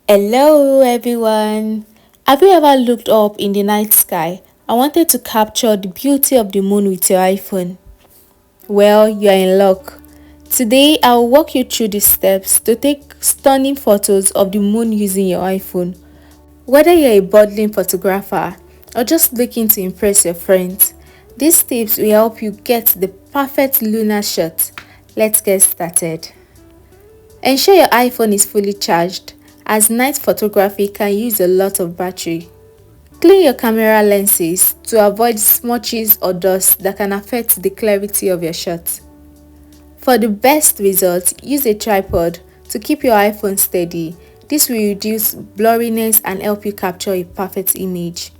Hello everyone. Have you ever looked up in the night sky and wanted to capture the beauty of the moon with your iPhone? Well, you're in luck. Today I'll walk you through the steps to take stunning photos of the moon using your iPhone. Whether you're a budding photographer or just looking to impress your friends, these tips will help you get the perfect lunar shot. Let's get started. Ensure your iPhone is fully charged, as night photography can use a lot of battery. Clean your camera lenses to avoid smudges or dust that can affect the clarity of your shot. For the best results, use a tripod to keep your iPhone steady. This will reduce blurriness and help you capture a perfect image.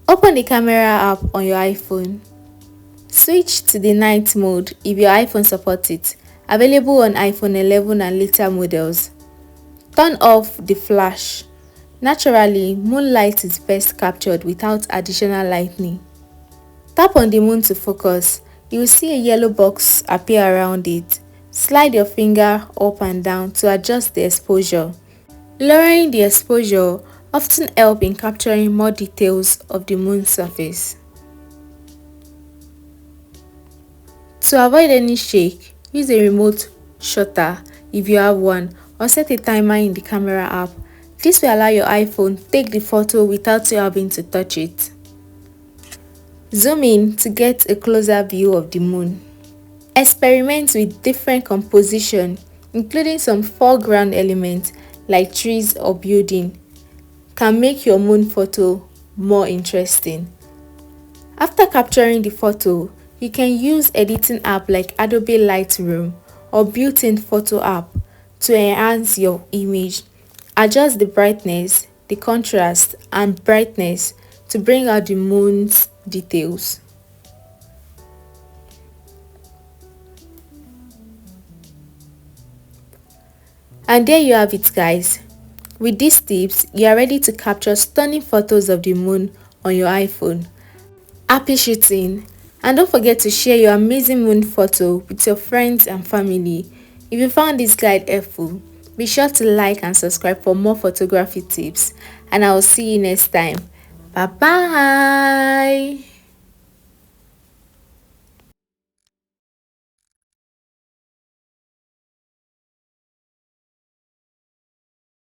Open the camera app on your iPhone. Switch to the night mode if your iPhone supports it, available on iPhone 11 and later models. Turn off the flash. Naturally, moonlight is best captured without additional lighting. Tap on the moon to focus. You will see a yellow box appear around it. Slide your finger up and down to adjust the exposure. Lowering the exposure often helps in capturing more details of the moon's surface. To avoid any shake, use a remote shutter if you have one, or set a timer in the camera app. This will allow your iPhone take the photo without you having to touch it. Zoom in to get a closer view of the moon. Experiment with different composition, including some foreground elements like trees or building, can make your moon photo more interesting. After capturing the photo, you can use editing app like Adobe Lightroom or built-in photo app to enhance your image. Adjust the brightness, the contrast, and brightness to bring out the moon's details. And there you have it, guys. With these tips, you are ready to capture stunning photos of the moon on your iPhone. Happy shooting! And don't forget to share your amazing moon photo with your friends and family. If you found this guide helpful, be sure to like and subscribe for more photography tips. And I will see you next time. Bye bye!